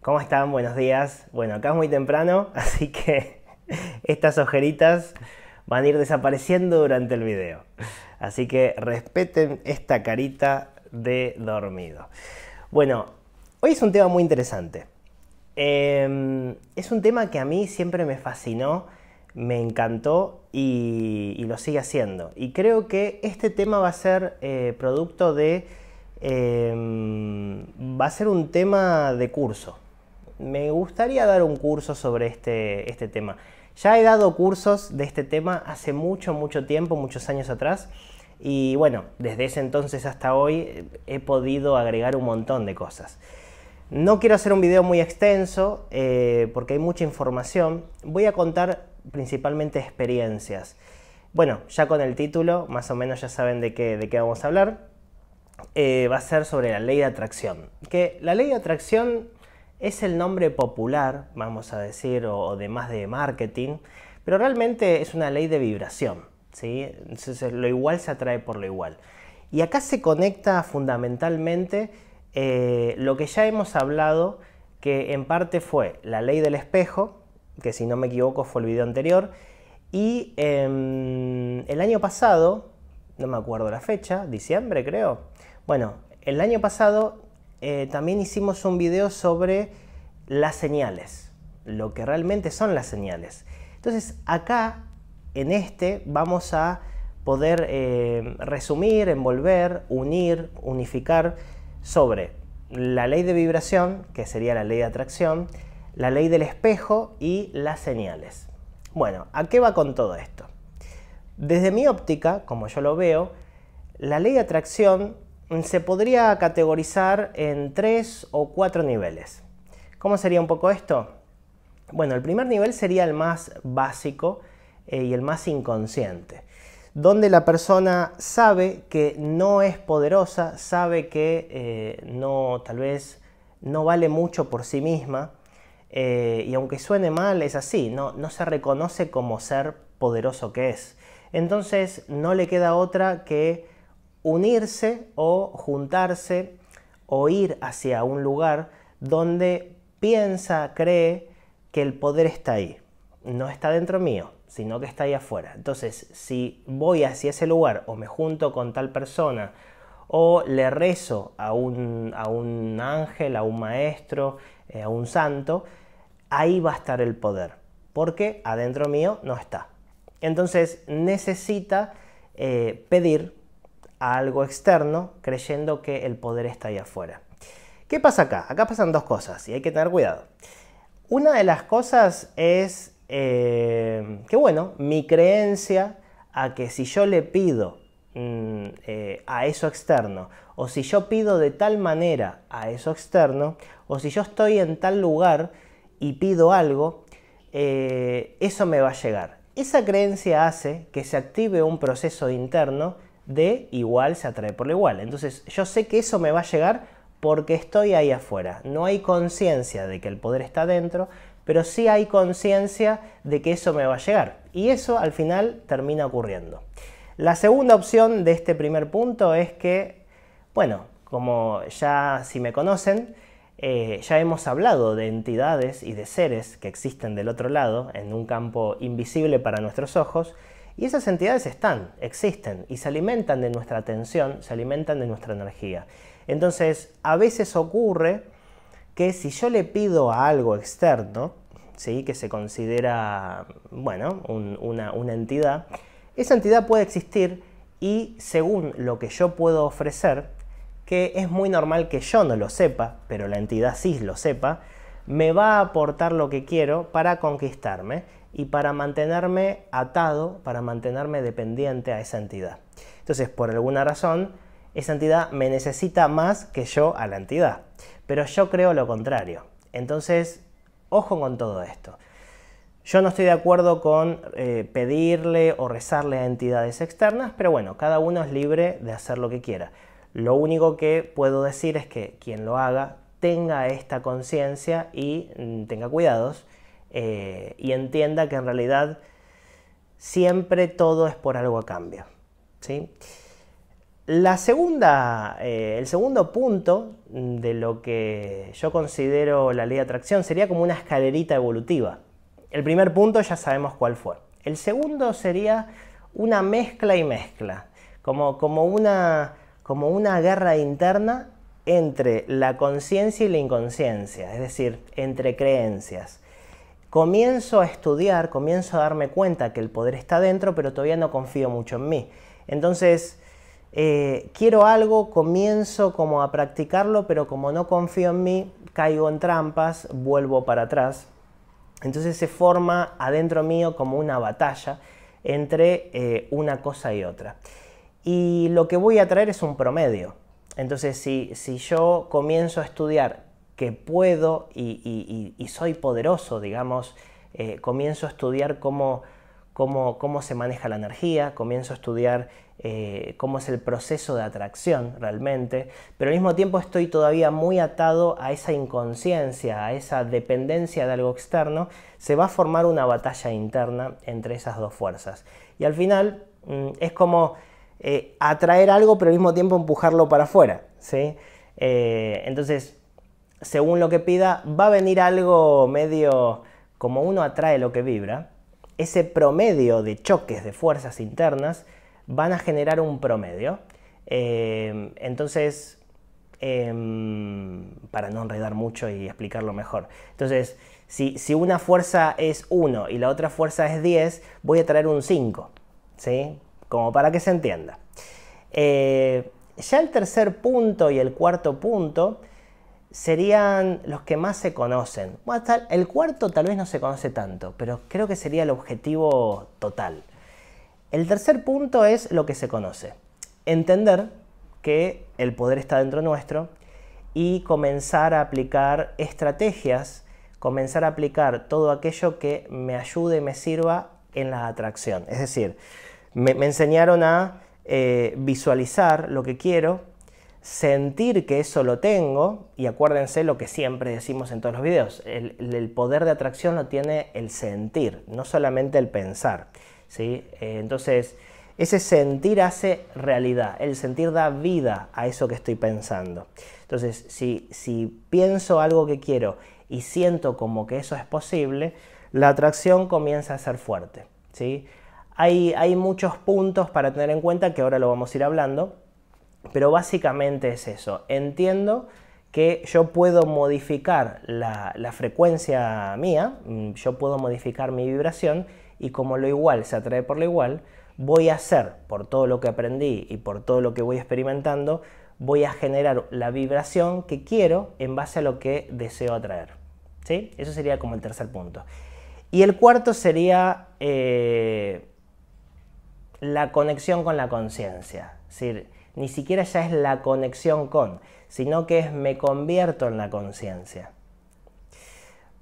¿Cómo están? Buenos días. Bueno, acá es muy temprano, así que estas ojeritas van a ir desapareciendo durante el video. Así que respeten esta carita de dormido. Bueno, hoy es un tema muy interesante. Es un tema que a mí siempre me fascinó, me encantó y lo sigue haciendo. Y creo que este tema va a ser producto de... va a ser un tema de curso. Me gustaría dar un curso sobre este tema. Ya he dado cursos de este tema hace mucho tiempo, muchos años atrás. Y bueno, desde ese entonces hasta hoy he podido agregar un montón de cosas. No quiero hacer un video muy extenso porque hay mucha información. Voy a contar principalmente experiencias. Bueno, ya con el título más o menos ya saben de qué vamos a hablar. Va a ser sobre la ley de atracción. Que la ley de atracción es el nombre popular, vamos a decir, o de más de marketing, pero realmente es una ley de vibración, ¿sí? Entonces lo igual se atrae por lo igual. Y acá se conecta fundamentalmente lo que ya hemos hablado, que en parte fue la ley del espejo, que si no me equivoco fue el video anterior, y el año pasado, no me acuerdo la fecha, diciembre creo, bueno, el año pasado también hicimos un video sobre las señales, lo que realmente son las señales. Entonces acá, en este, vamos a poder resumir, envolver, unir, unificar sobre la ley de vibración, que sería la ley de atracción, la ley del espejo y las señales. Bueno, ¿a qué va con todo esto? Desde mi óptica, como yo lo veo, la ley de atracción se podría categorizar en 3 o 4 niveles. ¿Cómo sería un poco esto? Bueno, el primer nivel sería el más básico y el más inconsciente, donde la persona sabe que no es poderosa, sabe que tal vez no vale mucho por sí misma, y aunque suene mal, es así, no se reconoce como ser poderoso que es. Entonces no le queda otra que unirse o juntarse o ir hacia un lugar donde piensa, cree que el poder está ahí. No está dentro mío, sino que está ahí afuera. Entonces, si voy hacia ese lugar o me junto con tal persona o le rezo a un ángel, a un maestro, a un santo, ahí va a estar el poder, porque adentro mío no está. Entonces, necesita pedir a algo externo creyendo que el poder está ahí afuera. ¿Qué pasa acá? Acá pasan dos cosas y hay que tener cuidado. Una de las cosas es que, bueno, mi creencia a que si yo le pido a eso externo, o si yo pido de tal manera a eso externo, o si yo estoy en tal lugar y pido algo, eso me va a llegar. Esa creencia hace que se active un proceso interno de igual se atrae por lo igual. Entonces yo sé que eso me va a llegar porque estoy ahí afuera. No hay conciencia de que el poder está dentro, pero sí hay conciencia de que eso me va a llegar. Y eso al final termina ocurriendo. La segunda opción de este primer punto es que, bueno, como ya si me conocen, ya hemos hablado de entidades y de seres que existen del otro lado, en un campo invisible para nuestros ojos, y esas entidades existen y se alimentan de nuestra atención, se alimentan de nuestra energía. Entonces, a veces ocurre que si yo le pido a algo externo, ¿sí?, que se considera, bueno, una entidad, esa entidad puede existir y según lo que yo puedo ofrecer, que es muy normal que yo no lo sepa, pero la entidad sí lo sepa, me va a aportar lo que quiero para conquistarme y para mantenerme atado, para mantenerme dependiente a esa entidad. Entonces, por alguna razón, esa entidad me necesita más que yo a la entidad. Pero yo creo lo contrario. Entonces, ojo con todo esto. Yo no estoy de acuerdo con pedirle o rezarle a entidades externas, pero bueno, cada uno es libre de hacer lo que quiera. Lo único que puedo decir es que quien lo haga tenga esta conciencia y tenga cuidados y entienda que en realidad siempre todo es por algo a cambio, ¿sí? El segundo punto de lo que yo considero la ley de atracción sería como una escalerita evolutiva. El primer punto ya sabemos cuál fue. El segundo sería una mezcla y mezcla, como una guerra interna entre la conciencia y la inconsciencia, es decir, entre creencias. Comienzo a estudiar, comienzo a darme cuenta que el poder está dentro, pero todavía no confío mucho en mí. Entonces, quiero algo, comienzo como a practicarlo, pero como no confío en mí, caigo en trampas, vuelvo para atrás. Entonces se forma adentro mío como una batalla entre una cosa y otra. Y lo que voy a traer es un promedio. Entonces si yo comienzo a estudiar que puedo y soy poderoso, digamos, comienzo a estudiar cómo se maneja la energía, comienzo a estudiar cómo es el proceso de atracción realmente, pero al mismo tiempo estoy todavía muy atado a esa inconsciencia, a esa dependencia de algo externo, se va a formar una batalla interna entre esas dos fuerzas. Y al final es como atraer algo, pero al mismo tiempo empujarlo para afuera, ¿sí? Entonces, según lo que pida, va a venir algo medio como uno atrae lo que vibra. Ese promedio de choques de fuerzas internas van a generar un promedio. Entonces, para no enredar mucho y explicarlo mejor. Entonces, si una fuerza es 1 y la otra fuerza es 10, voy a traer un 5, ¿sí? Como para que se entienda. Ya el tercer punto y el cuarto punto serían los que más se conocen. Bueno, el cuarto tal vez no se conoce tanto, pero creo que sería el objetivo total. El tercer punto es lo que se conoce. Entender que el poder está dentro nuestro y comenzar a aplicar estrategias, comenzar a aplicar todo aquello que me ayude, me sirva en la atracción. Es decir, me enseñaron a visualizar lo que quiero, sentir que eso lo tengo, y acuérdense lo que siempre decimos en todos los videos, el poder de atracción lo tiene el sentir, no solamente el pensar, ¿sí? Entonces, ese sentir hace realidad, el sentir da vida a eso que estoy pensando. Entonces, si pienso algo que quiero y siento como que eso es posible, la atracción comienza a ser fuerte, ¿sí? Hay muchos puntos para tener en cuenta que ahora lo vamos a ir hablando, pero básicamente es eso. Entiendo que yo puedo modificar la frecuencia mía, yo puedo modificar mi vibración, y como lo igual se atrae por lo igual, voy a hacer, por todo lo que aprendí y por todo lo que voy experimentando, voy a generar la vibración que quiero en base a lo que deseo atraer, ¿sí? Eso sería como el tercer punto. Y el cuarto sería la conexión con la conciencia. Es decir, ni siquiera ya es la conexión con, sino que es me convierto en la conciencia.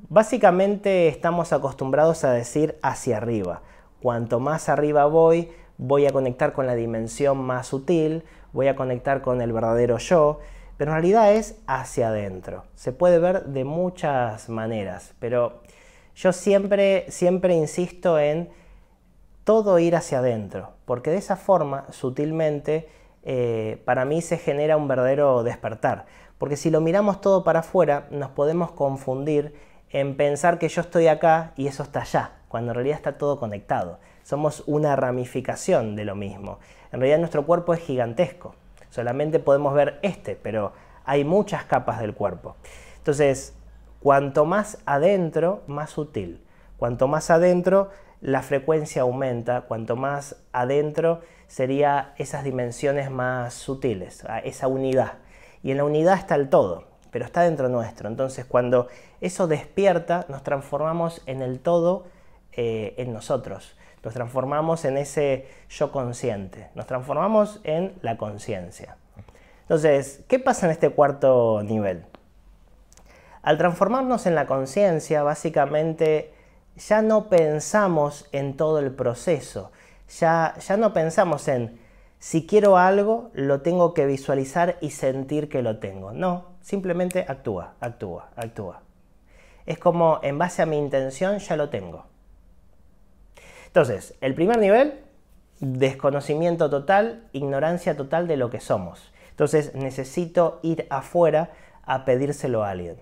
Básicamente estamos acostumbrados a decir hacia arriba. Cuanto más arriba voy a conectar con la dimensión más sutil, voy a conectar con el verdadero yo, pero en realidad es hacia adentro. Se puede ver de muchas maneras, pero yo siempre insisto en todo ir hacia adentro, porque de esa forma, sutilmente, para mí se genera un verdadero despertar. Porque si lo miramos todo para afuera, nos podemos confundir en pensar que yo estoy acá y eso está allá, cuando en realidad está todo conectado. Somos una ramificación de lo mismo. En realidad nuestro cuerpo es gigantesco. Solamente podemos ver pero hay muchas capas del cuerpo. Entonces, cuanto más adentro, más sutil. Cuanto más adentro, la frecuencia aumenta. Cuanto más adentro, sería esas dimensiones más sutiles, esa unidad. Y en la unidad está el todo, pero está dentro nuestro. Entonces, cuando eso despierta, nos transformamos en el todo en nosotros. Nos transformamos en ese yo consciente. Nos transformamos en la conciencia. Entonces, ¿qué pasa en este cuarto nivel? Al transformarnos en la conciencia, básicamente ya no pensamos en todo el proceso. Ya no pensamos en si quiero algo, lo tengo que visualizar y sentir que lo tengo. No, simplemente actúa. Es como en base a mi intención ya lo tengo. Entonces, el primer nivel, desconocimiento total, ignorancia total de lo que somos. Entonces necesito ir afuera a pedírselo a alguien.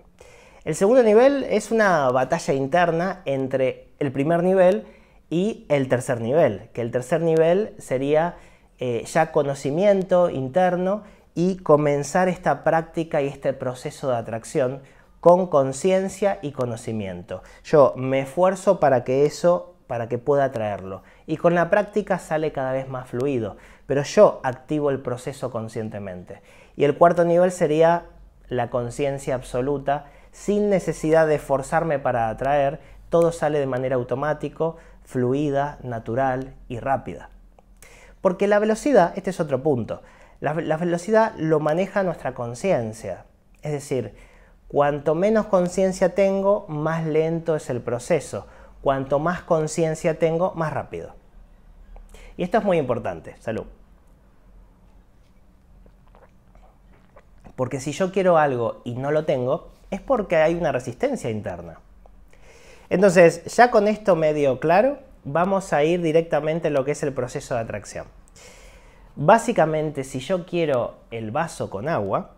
El segundo nivel es una batalla interna entre el primer nivel y el tercer nivel, que el tercer nivel sería ya conocimiento interno y comenzar esta práctica y este proceso de atracción con conciencia y conocimiento. Yo me esfuerzo para que pueda atraerlo. Y con la práctica sale cada vez más fluido, pero yo activo el proceso conscientemente. Y el cuarto nivel sería la conciencia absoluta, sin necesidad de forzarme para atraer, todo sale de manera automática, fluida, natural y rápida. Porque la velocidad, este es otro punto, la velocidad lo maneja nuestra conciencia. Es decir, cuanto menos conciencia tengo, más lento es el proceso. Cuanto más conciencia tengo, más rápido. Y esto es muy importante. Salud. Porque si yo quiero algo y no lo tengo, es porque hay una resistencia interna. Entonces, ya con esto medio claro, vamos a ir directamente a lo que es el proceso de atracción. Básicamente, si yo quiero el vaso con agua,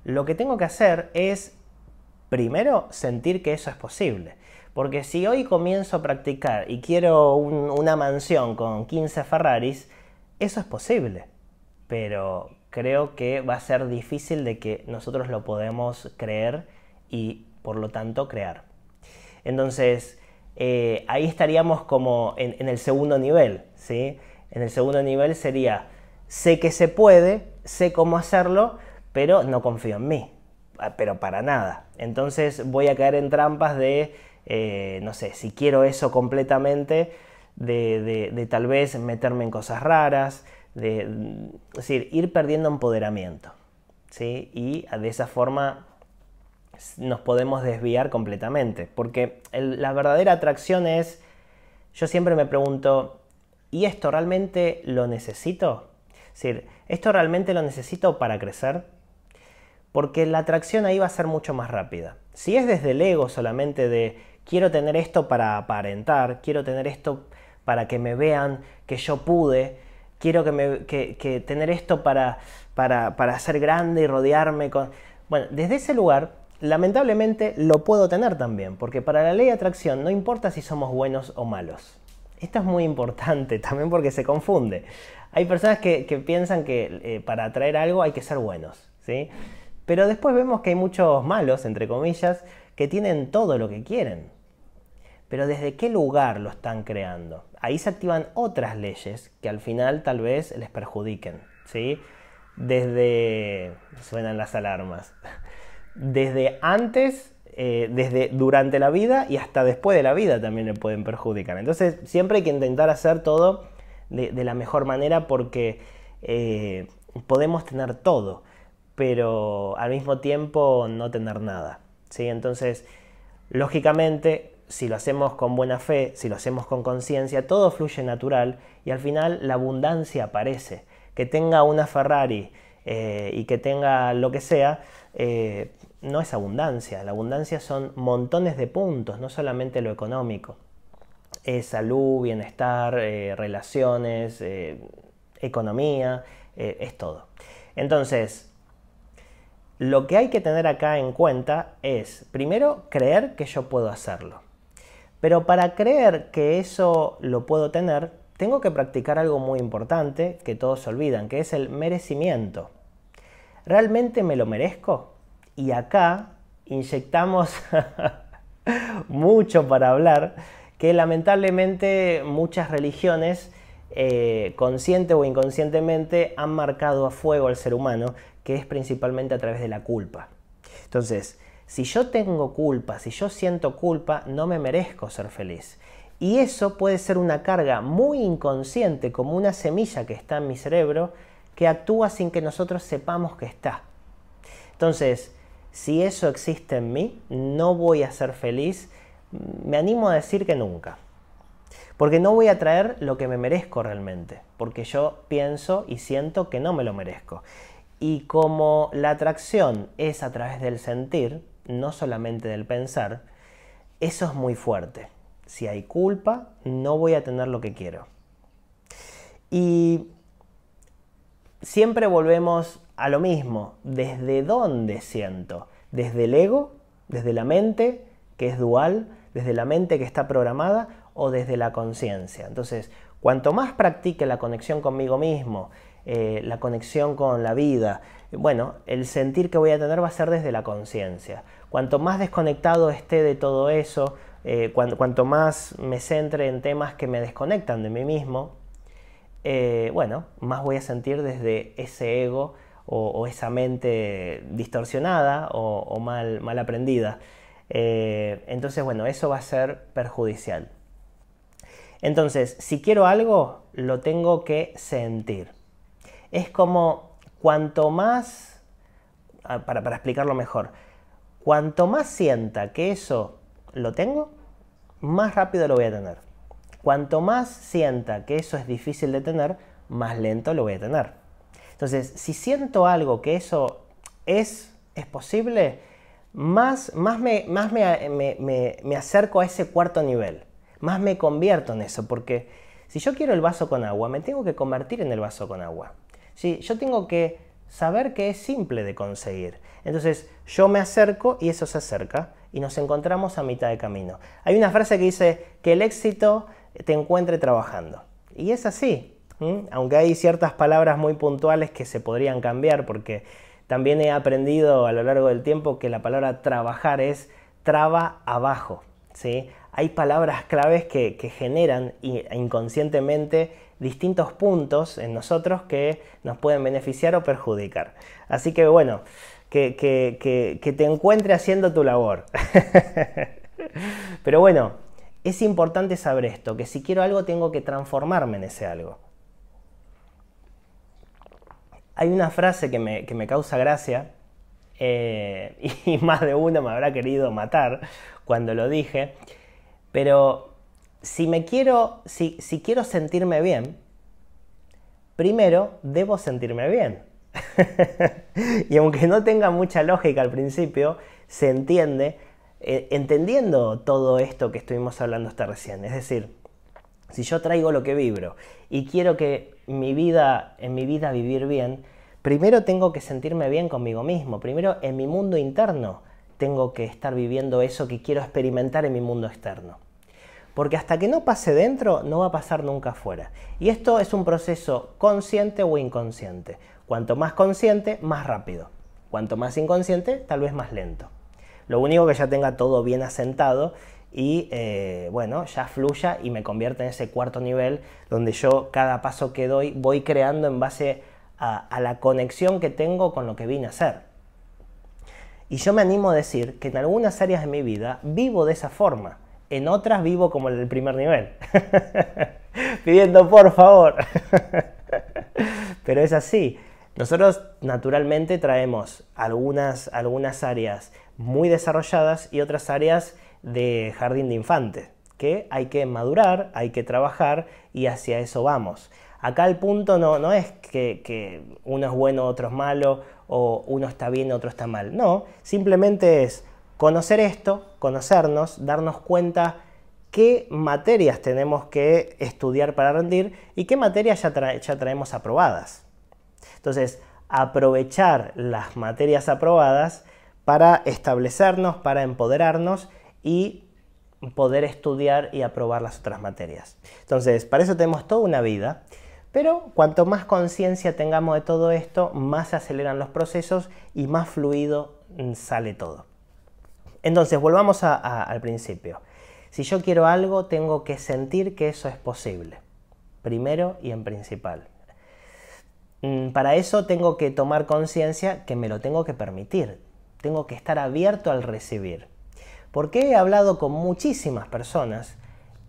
lo que tengo que hacer es, primero, sentir que eso es posible. Porque si hoy comienzo a practicar y quiero una mansión con 15 Ferraris, eso es posible. Pero creo que va a ser difícil de que nosotros lo podemos creer y, por lo tanto, crear. Entonces, ahí estaríamos como en el segundo nivel, ¿sí? En el segundo nivel sería, sé que se puede, sé cómo hacerlo, pero no confío en mí, pero para nada. Entonces voy a caer en trampas de, no sé, si quiero eso completamente, de tal vez meterme en cosas raras, es decir, ir perdiendo empoderamiento, ¿sí? Y de esa forma nos podemos desviar completamente, porque la verdadera atracción es, yo siempre me pregunto, ¿y esto realmente lo necesito? Es decir, ¿esto realmente lo necesito para crecer? Porque la atracción ahí va a ser mucho más rápida. Si es desde el ego solamente de quiero tener esto para aparentar, quiero tener esto para que me vean que yo pude, quiero que tener esto para ser grande y rodearme con... Bueno, desde ese lugar, lamentablemente lo puedo tener también, porque para la ley de atracción no importa si somos buenos o malos. Esto es muy importante también porque se confunde. Hay personas que piensan que para atraer algo hay que ser buenos, ¿sí? Pero después vemos que hay muchos malos, entre comillas, que tienen todo lo que quieren. Pero ¿desde qué lugar lo están creando? Ahí se activan otras leyes que al final tal vez les perjudiquen, ¿sí? Suenan las alarmas. Desde antes, desde durante la vida y hasta después de la vida también le pueden perjudicar. Entonces siempre hay que intentar hacer todo de la mejor manera porque podemos tener todo, pero al mismo tiempo no tener nada, ¿sí? Entonces, lógicamente, si lo hacemos con buena fe, si lo hacemos con conciencia, todo fluye natural y al final la abundancia aparece. Que tenga una Ferrari y que tenga lo que sea, no es abundancia. La abundancia son montones de puntos, no solamente lo económico. Es salud, bienestar, relaciones, economía, es todo. Entonces, lo que hay que tener acá en cuenta es, primero, creer que yo puedo hacerlo. Pero para creer que eso lo puedo tener, tengo que practicar algo muy importante que todos olvidan, que es el merecimiento. ¿Realmente me lo merezco? Y acá inyectamos mucho para hablar, que lamentablemente muchas religiones, consciente o inconscientemente, han marcado a fuego al ser humano, que es principalmente a través de la culpa. Entonces, si yo tengo culpa, si yo siento culpa, no me merezco ser feliz. Y eso puede ser una carga muy inconsciente, como una semilla que está en mi cerebro, que actúa sin que nosotros sepamos que está. Entonces, si eso existe en mí, no voy a ser feliz, me animo a decir que nunca. Porque no voy a traer lo que me merezco realmente, porque yo pienso y siento que no me lo merezco. Y como la atracción es a través del sentir, no solamente del pensar, eso es muy fuerte. Si hay culpa, no voy a tener lo que quiero. Y siempre volvemos a lo mismo. ¿Desde dónde siento? ¿Desde el ego? ¿Desde la mente, que es dual? ¿Desde la mente que está programada? ¿O desde la conciencia? Entonces, cuanto más practique la conexión conmigo mismo, la conexión con la vida, bueno, el sentir que voy a tener va a ser desde la conciencia. Cuanto más desconectado esté de todo eso, cuanto más me centre en temas que me desconectan de mí mismo, bueno, más voy a sentir desde ese ego o esa mente distorsionada o mal aprendida. Entonces, bueno, eso va a ser perjudicial. Entonces, si quiero algo, lo tengo que sentir. Es como cuanto más, para explicarlo mejor, cuanto más sienta que eso lo tengo, más rápido lo voy a tener. Cuanto más sienta que eso es difícil de tener, más lento lo voy a tener. Entonces, si siento algo que eso es posible, más me acerco a ese cuarto nivel, más me convierto en eso, porque si yo quiero el vaso con agua, me tengo que convertir en el vaso con agua. ¿Sí? Yo tengo que saber que es simple de conseguir. Entonces, yo me acerco y eso se acerca y nos encontramos a mitad de camino. Hay una frase que dice que el éxito te encuentre trabajando. Y es así, aunque hay ciertas palabras muy puntuales que se podrían cambiar, porque también he aprendido a lo largo del tiempo que la palabra trabajar es traba abajo, ¿sí? Hay palabras claves que generan inconscientemente distintos puntos en nosotros que nos pueden beneficiar o perjudicar. Así que bueno, que te encuentre haciendo tu labor. Pero bueno, es importante saber esto, que si quiero algo tengo que transformarme en ese algo. Hay una frase que me causa gracia, y más de uno me habrá querido matar cuando lo dije, pero si quiero sentirme bien, primero debo sentirme bien. Y aunque no tenga mucha lógica al principio, se entiende entendiendo todo esto que estuvimos hablando hasta recién. Es decir, si yo traigo lo que vibro y quiero que en mi vida vivir bien, primero tengo que sentirme bien conmigo mismo. Primero en mi mundo interno tengo que estar viviendo eso que quiero experimentar en mi mundo externo. Porque hasta que no pase dentro, no va a pasar nunca afuera. Y esto es un proceso consciente o inconsciente. Cuanto más consciente, más rápido. Cuanto más inconsciente, tal vez más lento. Lo único que ya tenga todo bien asentado y bueno, ya fluya y me convierta en ese cuarto nivel donde yo cada paso que doy voy creando en base a la conexión que tengo con lo que vine a hacer. Y yo me animo a decir que en algunas áreas de mi vida vivo de esa forma. En otras vivo como en el primer nivel, pidiendo por favor. Pero es así. Nosotros naturalmente traemos algunas áreas muy desarrolladas y otras áreas de jardín de infantes, que hay que madurar, hay que trabajar y hacia eso vamos. Acá el punto no es que uno es bueno, otro es malo, o uno está bien, otro está mal. No, simplemente es conocer esto, conocernos, darnos cuenta qué materias tenemos que estudiar para rendir y qué materias ya traemos aprobadas. Entonces, aprovechar las materias aprobadas para establecernos, para empoderarnos y poder estudiar y aprobar las otras materias. Entonces, para eso tenemos toda una vida, pero cuanto más conciencia tengamos de todo esto, más se aceleran los procesos y más fluido sale todo. Entonces, volvamos al principio. Si yo quiero algo, tengo que sentir que eso es posible, primero y en principal. Para eso tengo que tomar conciencia que me lo tengo que permitir. Tengo que estar abierto al recibir. Porque he hablado con muchísimas personas,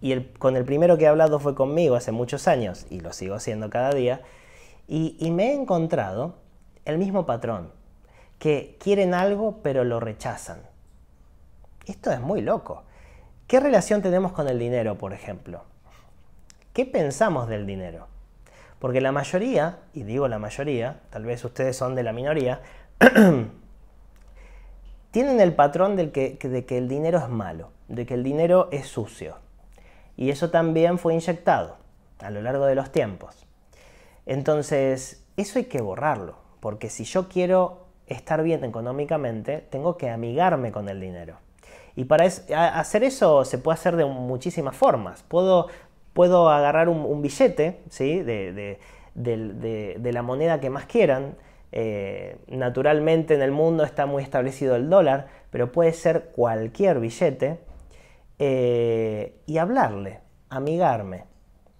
y con el primero que he hablado fue conmigo hace muchos años, y lo sigo haciendo cada día, y me he encontrado el mismo patrón, que quieren algo pero lo rechazan. Esto es muy loco. ¿Qué relación tenemos con el dinero, por ejemplo? ¿Qué pensamos del dinero? Porque la mayoría, y digo la mayoría, tal vez ustedes son de la minoría, tienen el patrón de que el dinero es malo, de que el dinero es sucio. Y eso también fue inyectado a lo largo de los tiempos. Entonces, eso hay que borrarlo, porque si yo quiero estar bien económicamente, tengo que amigarme con el dinero. Y para hacer eso se puede hacer de muchísimas formas. Puedo agarrar un billete, ¿sí? de la moneda que más quieran. Naturalmente en el mundo está muy establecido el dólar, pero puede ser cualquier billete, y hablarle, amigarme,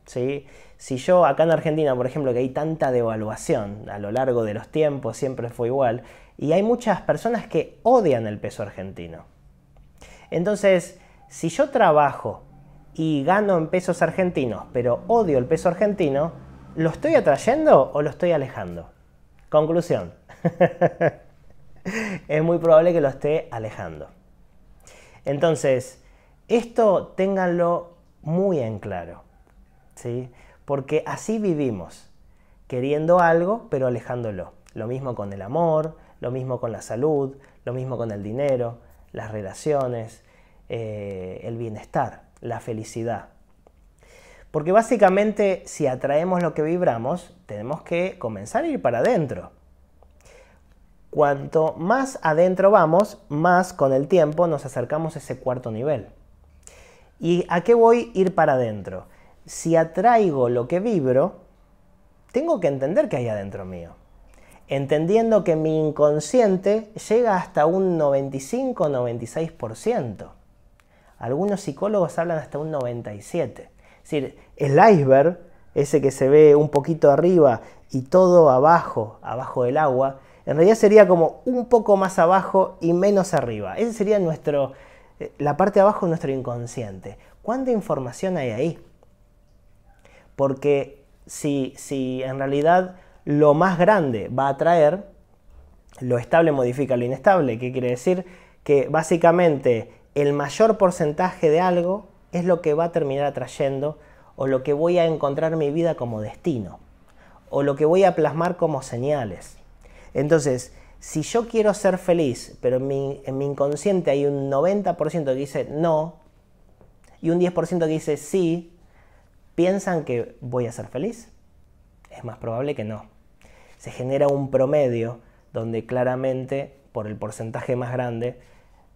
¿sí? Si yo acá en Argentina, por ejemplo, que hay tanta devaluación a lo largo de los tiempos, siempre fue igual, y hay muchas personas que odian el peso argentino. Entonces, si yo trabajo y gano en pesos argentinos, pero odio el peso argentino, ¿lo estoy atrayendo o lo estoy alejando? Conclusión. Es muy probable que lo esté alejando. Entonces, esto ténganlo muy en claro, ¿sí? Porque así vivimos, queriendo algo, pero alejándolo. Lo mismo con el amor, lo mismo con la salud, lo mismo con el dinero, las relaciones, el bienestar, la felicidad. Porque básicamente, si atraemos lo que vibramos, tenemos que comenzar a ir para adentro. Cuanto más adentro vamos, más con el tiempo nos acercamos a ese cuarto nivel. ¿Y a qué voy? Ir para adentro. Si atraigo lo que vibro, tengo que entender que hay adentro mío. Entendiendo que mi inconsciente llega hasta un 95-96%. Algunos psicólogos hablan hasta un 97%. Es decir, el iceberg, ese que se ve un poquito arriba y todo abajo, abajo del agua, en realidad sería como un poco más abajo y menos arriba. Ese sería la parte de abajo de nuestro inconsciente. ¿Cuánta información hay ahí? Porque si en realidad lo más grande va a atraer, lo estable modifica lo inestable. ¿Qué quiere decir? Que básicamente el mayor porcentaje de algo es lo que va a terminar atrayendo, o lo que voy a encontrar en mi vida como destino, o lo que voy a plasmar como señales. Entonces, si yo quiero ser feliz, pero en mi inconsciente hay un 90% que dice no, y un 10% que dice sí, ¿piensan que voy a ser feliz? Es más probable que no. Se genera un promedio donde claramente, por el porcentaje más grande,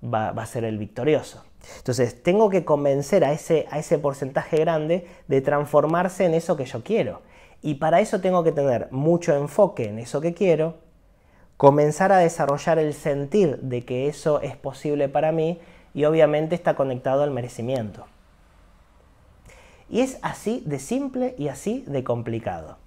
va a ser el victorioso. Entonces, tengo que convencer a ese porcentaje grande de transformarse en eso que yo quiero. Y para eso tengo que tener mucho enfoque en eso que quiero, comenzar a desarrollar el sentir de que eso es posible para mí, y obviamente está conectado al merecimiento. Y es así de simple y así de complicado.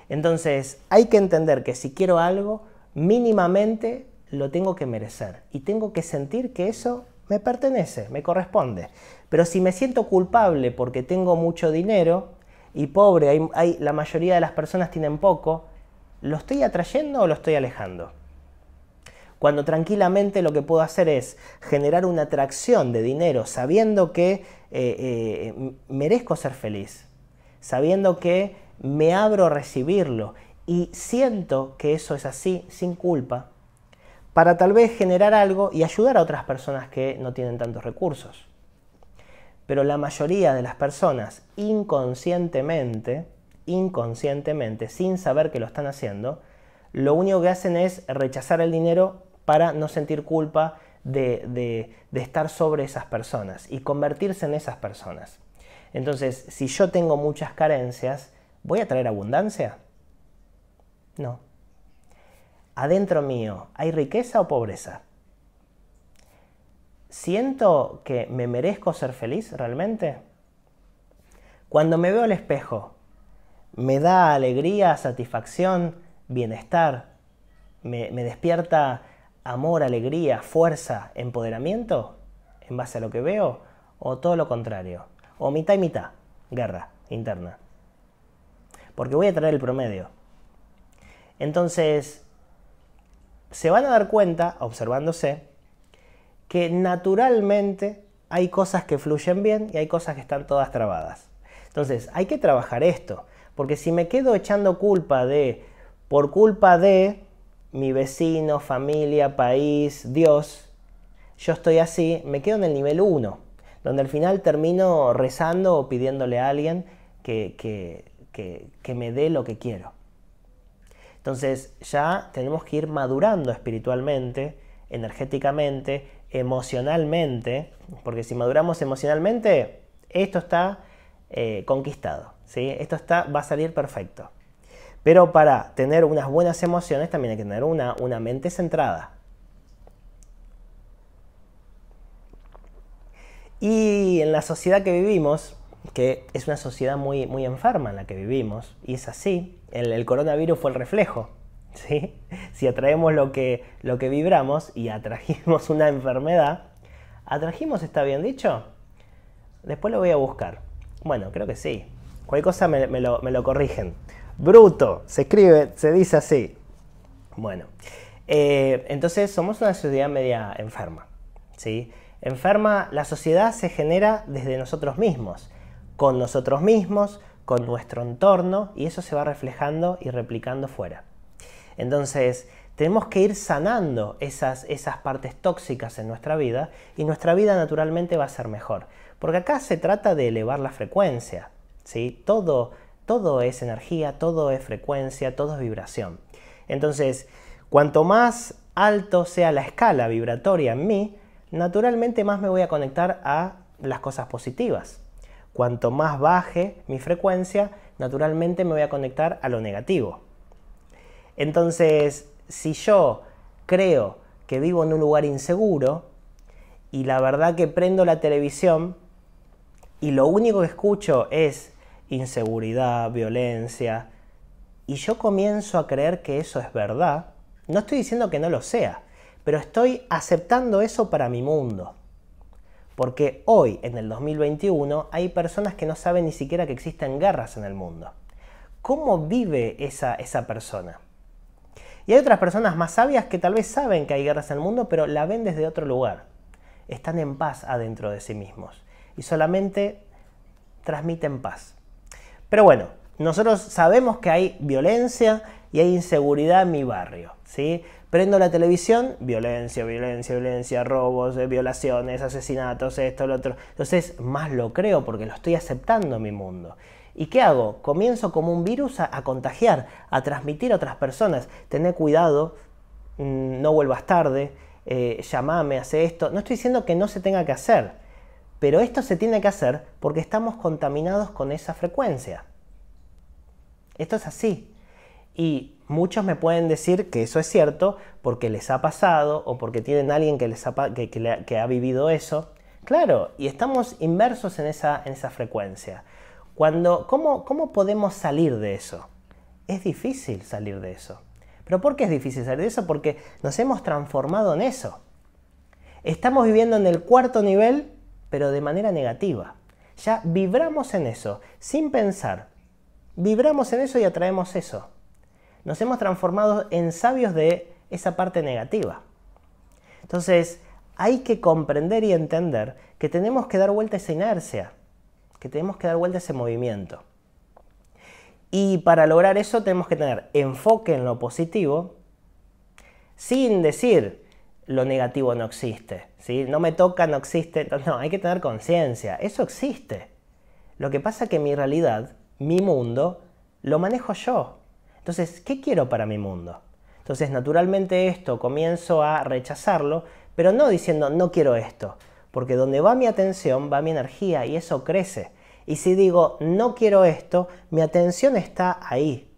Entonces, hay que entender que si quiero algo, mínimamente lo tengo que merecer. Y tengo que sentir que eso me pertenece, me corresponde. Pero si me siento culpable porque tengo mucho dinero y pobre, la mayoría de las personas tienen poco, ¿lo estoy atrayendo o lo estoy alejando? Cuando tranquilamente lo que puedo hacer es generar una atracción de dinero sabiendo que merezco ser feliz, sabiendo que me abro a recibirlo y siento que eso es así, sin culpa, para tal vez generar algo y ayudar a otras personas que no tienen tantos recursos. Pero la mayoría de las personas inconscientemente, sin saber que lo están haciendo, lo único que hacen es rechazar el dinero para no sentir culpa de estar sobre esas personas y convertirse en esas personas. Entonces, si yo tengo muchas carencias, ¿voy a traer abundancia? No. Adentro mío, ¿hay riqueza o pobreza? ¿Siento que me merezco ser feliz realmente? Cuando me veo al espejo, ¿me da alegría, satisfacción, bienestar? ¿Me despierta amor, alegría, fuerza, empoderamiento en base a lo que veo? ¿O todo lo contrario? ¿O mitad y mitad? Guerra interna. Porque voy a traer el promedio. Entonces, se van a dar cuenta, observándose, que naturalmente hay cosas que fluyen bien y hay cosas que están todas trabadas. Entonces, hay que trabajar esto, porque si me quedo echando culpa por culpa de mi vecino, familia, país, Dios, yo estoy así, me quedo en el nivel 1, donde al final termino rezando o pidiéndole a alguien que que me dé lo que quiero. Entonces ya tenemos que ir madurando espiritualmente, energéticamente, emocionalmente, porque si maduramos emocionalmente, esto está conquistado, ¿sí? Esto va a salir perfecto. Pero para tener unas buenas emociones también hay que tener una mente centrada. Y en la sociedad que vivimos, que es una sociedad muy, muy enferma en la que vivimos, y es así, el coronavirus fue el reflejo, ¿sí? Si atraemos lo que vibramos y atrajimos una enfermedad, ¿atrajimos está bien dicho? Después lo voy a buscar. Bueno, creo que sí. Cualquier cosa me lo corrigen. Bruto, se escribe, se dice así. Bueno, entonces somos una sociedad media enferma, ¿sí? Enferma, la sociedad se genera desde nosotros mismos, con nuestro entorno, y eso se va reflejando y replicando fuera. Entonces, tenemos que ir sanando esas partes tóxicas en nuestra vida, y nuestra vida naturalmente va a ser mejor. Porque acá se trata de elevar la frecuencia, ¿sí? Todo es energía, todo es frecuencia, todo es vibración. Entonces, cuanto más alto sea la escala vibratoria en mí, naturalmente más me voy a conectar a las cosas positivas. Cuanto más baje mi frecuencia, naturalmente me voy a conectar a lo negativo. Entonces, si yo creo que vivo en un lugar inseguro y la verdad que prendo la televisión y lo único que escucho es inseguridad, violencia, y yo comienzo a creer que eso es verdad, no estoy diciendo que no lo sea, pero estoy aceptando eso para mi mundo. Porque hoy, en el 2021, hay personas que no saben ni siquiera que existen guerras en el mundo. ¿Cómo vive esa persona? Y hay otras personas más sabias que tal vez saben que hay guerras en el mundo, pero la ven desde otro lugar. Están en paz adentro de sí mismos y solamente transmiten paz. Pero bueno, nosotros sabemos que hay violencia y hay inseguridad en mi barrio, ¿sí? Prendo la televisión, violencia, violencia, violencia, robos, violaciones, asesinatos, esto, lo otro. Entonces más lo creo porque lo estoy aceptando en mi mundo. ¿Y qué hago? Comienzo como un virus a contagiar, a transmitir a otras personas. Tené cuidado, no vuelvas tarde, llamame, hace esto. No estoy diciendo que no se tenga que hacer, pero esto se tiene que hacer porque estamos contaminados con esa frecuencia. Esto es así. Y muchos me pueden decir que eso es cierto porque les ha pasado o porque tienen a alguien que ha vivido eso. Claro, y estamos inmersos en esa frecuencia. ¿Cómo podemos salir de eso? Es difícil salir de eso. ¿Pero por qué es difícil salir de eso? Porque nos hemos transformado en eso. Estamos viviendo en el cuarto nivel, pero de manera negativa. Ya vibramos en eso, sin pensar. Vibramos en eso y atraemos eso. Nos hemos transformado en sabios de esa parte negativa. Entonces, hay que comprender y entender que tenemos que dar vuelta a esa inercia, que tenemos que dar vuelta a ese movimiento. Y para lograr eso tenemos que tener enfoque en lo positivo, sin decir lo negativo no existe, ¿sí? No me toca, no existe. No, hay que tener conciencia, eso existe. Lo que pasa es que mi realidad, mi mundo, lo manejo yo. Entonces, ¿qué quiero para mi mundo? Entonces, naturalmente esto comienzo a rechazarlo, pero no diciendo no quiero esto, porque donde va mi atención va mi energía y eso crece. Y si digo no quiero esto, mi atención está ahí.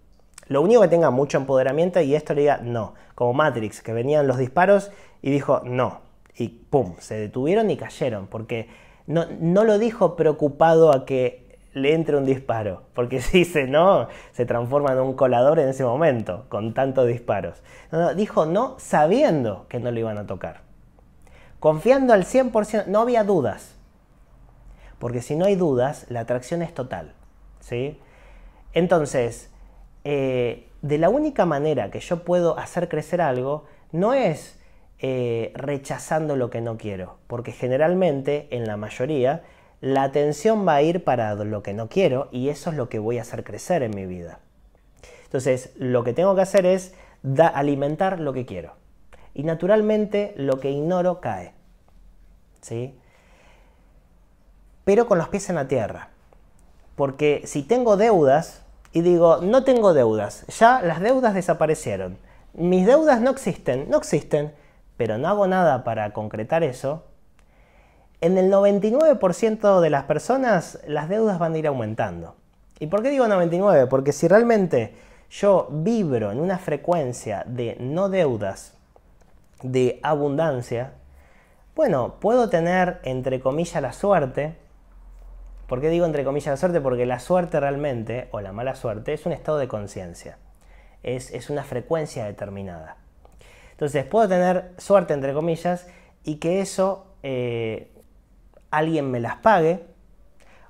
Lo único que tenga mucho empoderamiento y esto le diga no, como Matrix, que venían los disparos y dijo no, y pum, se detuvieron y cayeron, porque no lo dijo preocupado a que le entre un disparo, porque si dice no, se transforma en un colador en ese momento, con tantos disparos. No, dijo no sabiendo que no lo iban a tocar. Confiando al 100%, no había dudas. Porque si no hay dudas, la atracción es total, ¿sí? Entonces, de la única manera que yo puedo hacer crecer algo, no es rechazando lo que no quiero, porque generalmente, en la mayoría, la atención va a ir para lo que no quiero y eso es lo que voy a hacer crecer en mi vida. Entonces, lo que tengo que hacer es alimentar lo que quiero. Y naturalmente, lo que ignoro cae, ¿sí? Pero con los pies en la tierra. Porque si tengo deudas, y digo, no tengo deudas, ya las deudas desaparecieron, mis deudas no existen, pero no hago nada para concretar eso, en el 99% de las personas las deudas van a ir aumentando. ¿Y por qué digo 99? Porque si realmente yo vibro en una frecuencia de no deudas, de abundancia, bueno, puedo tener entre comillas la suerte. ¿Por qué digo entre comillas la suerte? Porque la suerte realmente, o la mala suerte, es un estado de conciencia. Es una frecuencia determinada. Entonces, puedo tener suerte entre comillas y que eso alguien me las pague,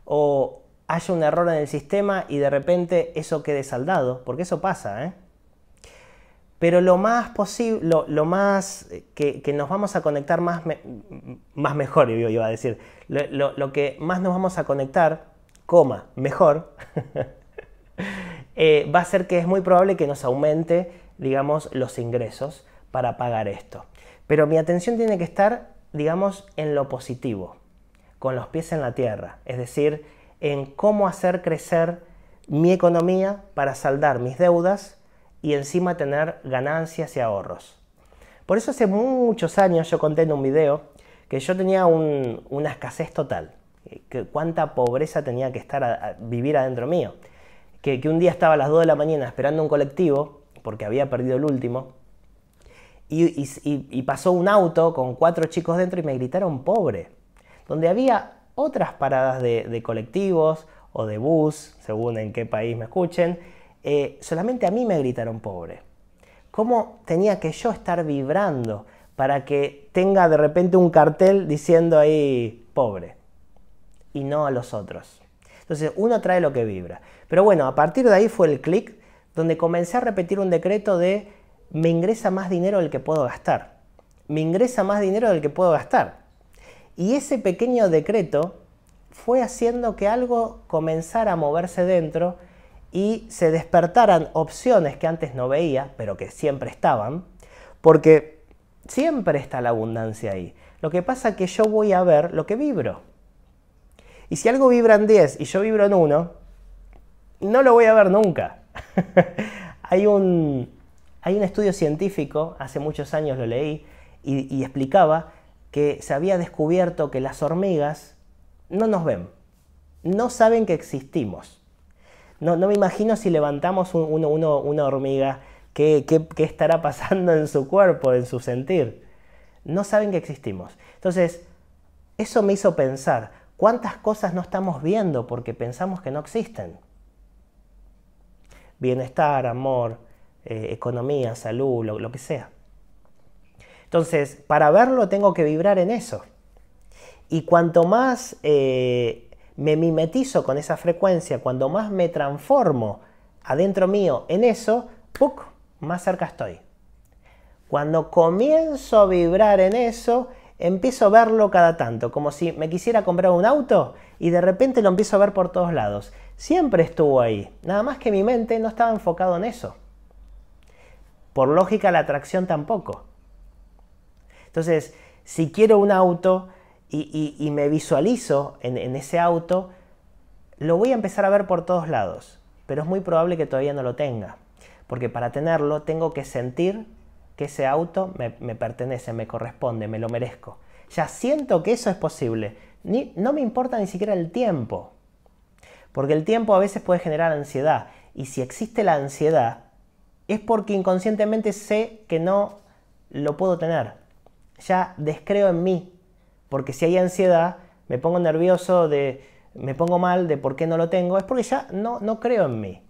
o haya un error en el sistema y de repente eso quede saldado, porque eso pasa, ¿eh? Pero lo más posible, lo más que nos vamos a conectar más mejor, yo iba a decir, lo que más nos vamos a conectar, mejor, va a ser que es muy probable que nos aumente, digamos, los ingresos para pagar esto. Pero mi atención tiene que estar, digamos, en lo positivo, con los pies en la tierra, es decir, en cómo hacer crecer mi economía para saldar mis deudas y encima tener ganancias y ahorros. Por eso hace muchos años yo conté en un video que yo tenía una escasez total, que cuánta pobreza tenía que estar vivir adentro mío, que un día estaba a las 2 de la mañana esperando un colectivo, porque había perdido el último, y pasó un auto con 4 chicos dentro y me gritaron pobre, donde había otras paradas de colectivos o de bus, según en qué país me escuchen, solamente a mí me gritaron pobre. ¿Cómo tenía que yo estar vibrando para que tenga de repente un cartel diciendo ahí pobre y no a los otros? Entonces uno trae lo que vibra. Pero bueno, a partir de ahí fue el clic donde comencé a repetir un decreto de me ingresa más dinero del que puedo gastar. Me ingresa más dinero del que puedo gastar. Y ese pequeño decreto fue haciendo que algo comenzara a moverse dentro y se despertaran opciones que antes no veía, pero que siempre estaban, porque siempre está la abundancia ahí. Lo que pasa es que yo voy a ver lo que vibro. Y si algo vibra en 10 y yo vibro en 1, no lo voy a ver nunca. Hay un estudio científico, hace muchos años lo leí, y explicaba que se había descubierto que las hormigas no nos ven, no saben que existimos. No me imagino si levantamos una hormiga, ¿qué estará pasando en su cuerpo, en su sentir? No saben que existimos. Entonces, eso me hizo pensar, ¿cuántas cosas no estamos viendo porque pensamos que no existen? Bienestar, amor, economía, salud, lo que sea. Entonces, para verlo tengo que vibrar en eso. Y cuanto más me mimetizo con esa frecuencia, cuando más me transformo adentro mío en eso, ¡puc!, más cerca estoy. Cuando comienzo a vibrar en eso, empiezo a verlo cada tanto, como si me quisiera comprar un auto y de repente lo empiezo a ver por todos lados. Siempre estuvo ahí, nada más que mi mente no estaba enfocado en eso. Por lógica, la atracción tampoco. Entonces, si quiero un auto y me visualizo en ese auto, lo voy a empezar a ver por todos lados, pero es muy probable que todavía no lo tenga, porque para tenerlo tengo que sentir que ese auto me pertenece, me corresponde, me lo merezco. Ya siento que eso es posible, no me importa ni siquiera el tiempo, porque el tiempo a veces puede generar ansiedad, y si existe la ansiedad, es porque inconscientemente sé que no lo puedo tener. Ya descreo en mí, porque si hay ansiedad, me pongo nervioso, me pongo mal de por qué no lo tengo, es porque ya no creo en mí.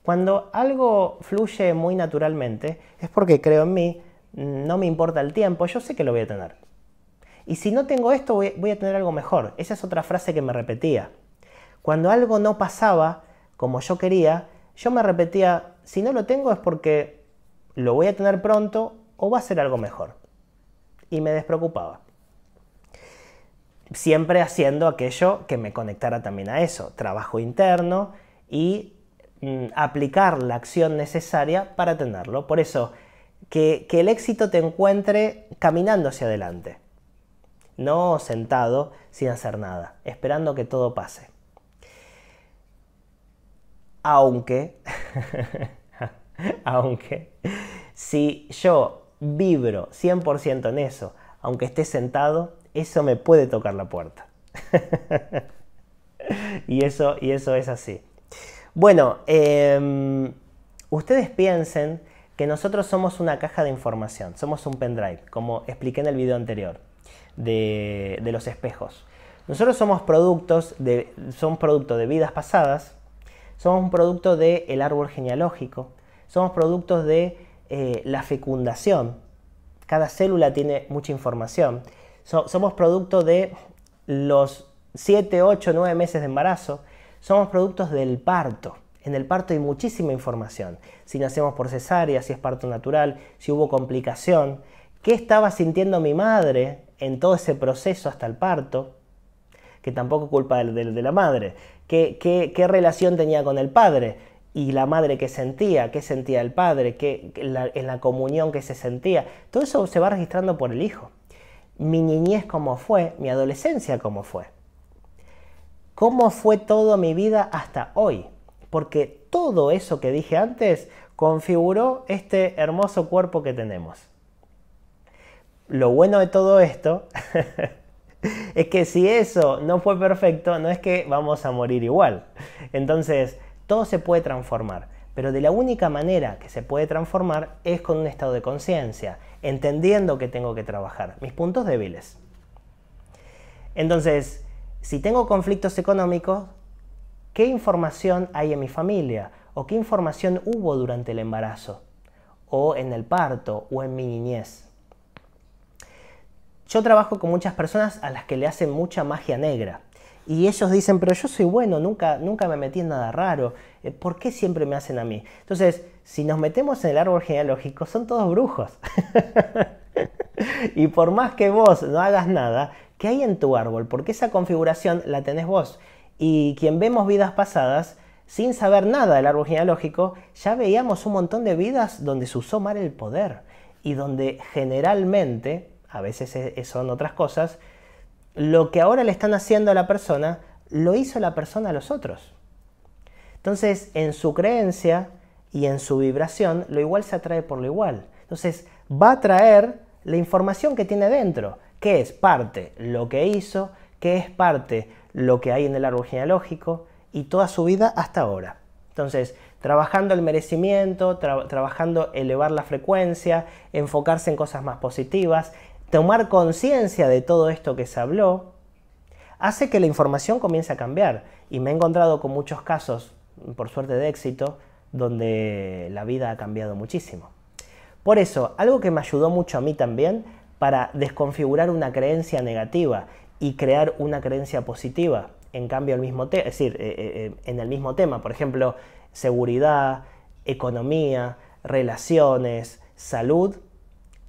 Cuando algo fluye muy naturalmente, es porque creo en mí, no me importa el tiempo, yo sé que lo voy a tener. Y si no tengo esto, voy a tener algo mejor. Esa es otra frase que me repetía. Cuando algo no pasaba como yo quería, yo me repetía, si no lo tengo es porque lo voy a tener pronto o va a ser algo mejor. Y me despreocupaba. Siempre haciendo aquello que me conectara también a eso, trabajo interno y aplicar la acción necesaria para tenerlo. Por eso, que el éxito te encuentre caminando hacia adelante, no sentado sin hacer nada, esperando que todo pase. Aunque, aunque, si yo vibro 100% en eso, aunque esté sentado, eso me puede tocar la puerta. y eso es así. Bueno, ustedes piensen que nosotros somos una caja de información, somos un pendrive, como expliqué en el video anterior de los espejos. Nosotros somos producto de vidas pasadas, somos un producto del árbol genealógico, somos productos de la fecundación. Cada célula tiene mucha información. Somos producto de los 7, 8, 9 meses de embarazo. Somos productos del parto. En el parto hay muchísima información. Si nacemos por cesárea, si es parto natural, si hubo complicación, qué estaba sintiendo mi madre en todo ese proceso hasta el parto, que tampoco es culpa de la madre. ¿Qué relación tenía con el padre? Y la madre qué sentía el padre, en la comunión que se sentía. Todo eso se va registrando por el hijo. Mi niñez cómo fue, mi adolescencia cómo fue. ¿Cómo fue toda mi vida hasta hoy? Porque todo eso que dije antes configuró este hermoso cuerpo que tenemos. Lo bueno de todo esto es que si eso no fue perfecto, no es que vamos a morir igual. Entonces, todo se puede transformar, pero de la única manera que se puede transformar es con un estado de conciencia, entendiendo que tengo que trabajar, mis puntos débiles. Entonces, si tengo conflictos económicos, ¿qué información hay en mi familia? ¿O qué información hubo durante el embarazo? ¿O en el parto? ¿O en mi niñez? Yo trabajo con muchas personas a las que le hacen mucha magia negra. Y ellos dicen, pero yo soy bueno, nunca me metí en nada raro. ¿Por qué siempre me hacen a mí? Entonces, si nos metemos en el árbol genealógico, son todos brujos. Y por más que vos no hagas nada, ¿qué hay en tu árbol? Porque esa configuración la tenés vos. Y quien vemos vidas pasadas, sin saber nada del árbol genealógico, ya veíamos un montón de vidas donde se usó mal el poder. Y donde generalmente, a veces son otras cosas, lo que ahora le están haciendo a la persona, lo hizo la persona a los otros. Entonces, en su creencia y en su vibración, lo igual se atrae por lo igual. Entonces, va a traer la información que tiene dentro, que es parte lo que hizo, que es parte lo que hay en el árbol genealógico y toda su vida hasta ahora. Entonces, trabajando el merecimiento, trabajando elevar la frecuencia, enfocarse en cosas más positivas, tomar conciencia de todo esto que se habló, hace que la información comience a cambiar. Y me he encontrado con muchos casos, por suerte de éxito, donde la vida ha cambiado muchísimo. Por eso, algo que me ayudó mucho a mí también para desconfigurar una creencia negativa y crear una creencia positiva, en cambio en el mismo tema, por ejemplo, seguridad, economía, relaciones, salud,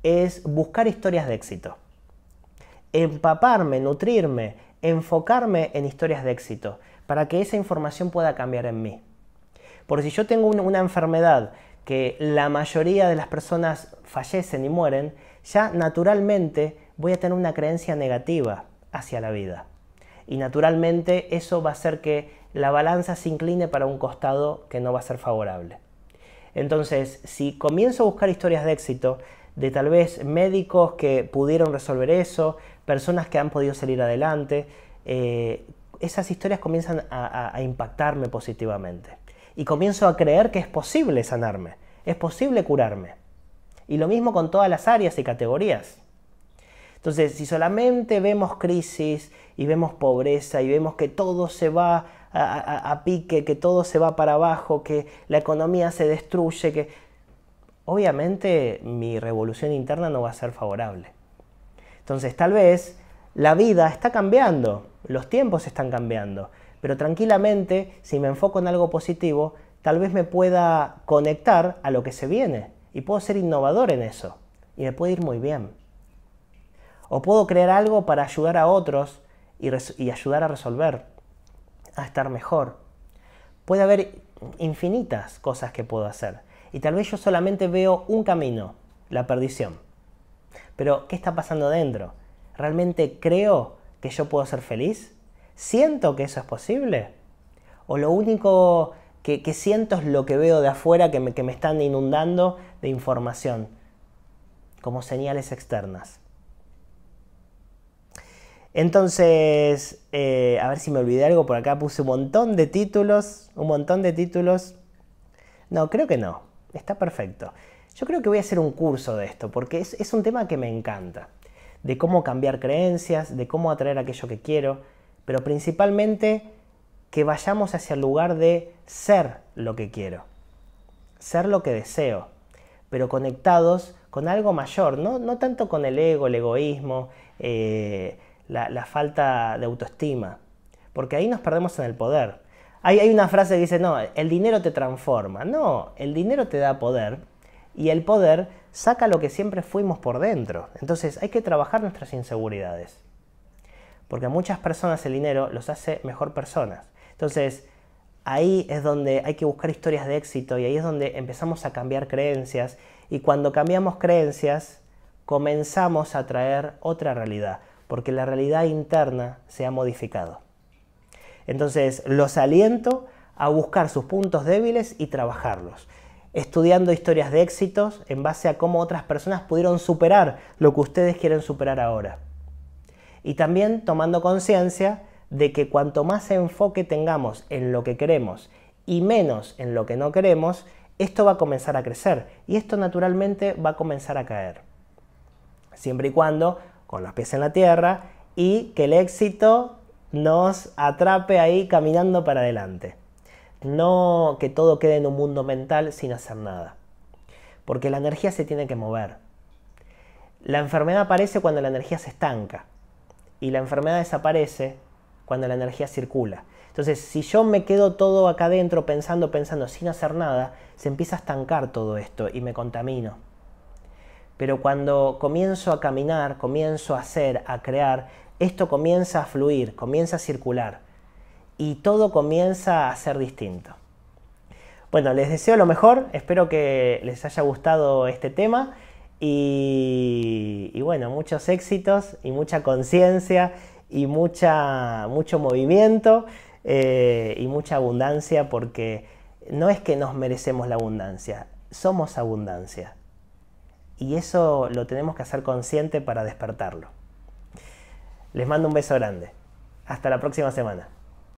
es buscar historias de éxito. Empaparme, nutrirme, enfocarme en historias de éxito para que esa información pueda cambiar en mí. Porque si yo tengo una enfermedad que la mayoría de las personas fallecen y mueren, ya naturalmente voy a tener una creencia negativa hacia la vida. Y naturalmente eso va a hacer que la balanza se incline para un costado que no va a ser favorable. Entonces, si comienzo a buscar historias de éxito, de tal vez médicos que pudieron resolver eso, personas que han podido salir adelante, esas historias comienzan a impactarme positivamente. Y comienzo a creer que es posible sanarme, es posible curarme. Y lo mismo con todas las áreas y categorías. Entonces, si solamente vemos crisis y vemos pobreza y vemos que todo se va a pique, que todo se va para abajo, que la economía se destruye, que obviamente mi revolución interna no va a ser favorable. Entonces, tal vez la vida está cambiando, los tiempos están cambiando, pero tranquilamente, si me enfoco en algo positivo, tal vez me pueda conectar a lo que se viene y puedo ser innovador en eso y me puede ir muy bien. O puedo crear algo para ayudar a otros y ayudar a resolver, a estar mejor. Puede haber infinitas cosas que puedo hacer. Y tal vez yo solamente veo un camino, la perdición. Pero, ¿qué está pasando dentro? ¿Realmente creo que yo puedo ser feliz? ¿Siento que eso es posible? ¿O lo único que siento es lo que veo de afuera que me están inundando de información, como señales externas. Entonces, a ver si me olvidé algo, por acá puse un montón de títulos. No, creo que no, está perfecto. Yo creo que voy a hacer un curso de esto, porque es un tema que me encanta, de cómo cambiar creencias, de cómo atraer aquello que quiero, pero principalmente que vayamos hacia el lugar de ser lo que quiero, ser lo que deseo, pero conectados con algo mayor, no tanto con el ego, el egoísmo, la falta de autoestima, porque ahí nos perdemos en el poder. Hay una frase que dice, no, el dinero te transforma. No, el dinero te da poder y el poder saca lo que siempre fuimos por dentro. Entonces hay que trabajar nuestras inseguridades, porque a muchas personas el dinero los hace mejor personas. Entonces ahí es donde hay que buscar historias de éxito y ahí es donde empezamos a cambiar creencias, y cuando cambiamos creencias comenzamos a traer otra realidad, porque la realidad interna se ha modificado. Entonces los aliento a buscar sus puntos débiles y trabajarlos, estudiando historias de éxitos en base a cómo otras personas pudieron superar lo que ustedes quieren superar ahora. Y también tomando conciencia de que cuanto más enfoque tengamos en lo que queremos y menos en lo que no queremos, esto va a comenzar a crecer y esto naturalmente va a comenzar a caer. Siempre y cuando con los pies en la tierra y que el éxito nos atrape ahí caminando para adelante. No que todo quede en un mundo mental sin hacer nada. Porque la energía se tiene que mover. La enfermedad aparece cuando la energía se estanca. Y la enfermedad desaparece cuando la energía circula. Entonces, si yo me quedo todo acá adentro pensando sin hacer nada, se empieza a estancar todo esto y me contamino. Pero cuando comienzo a caminar, comienzo a hacer, a crear, esto comienza a fluir, comienza a circular y todo comienza a ser distinto. Bueno, les deseo lo mejor, espero que les haya gustado este tema y bueno, muchos éxitos y mucha conciencia y mucho movimiento y mucha abundancia, porque no es que nos merecemos la abundancia, somos abundancia. Y eso lo tenemos que hacer consciente para despertarlo. Les mando un beso grande. Hasta la próxima semana.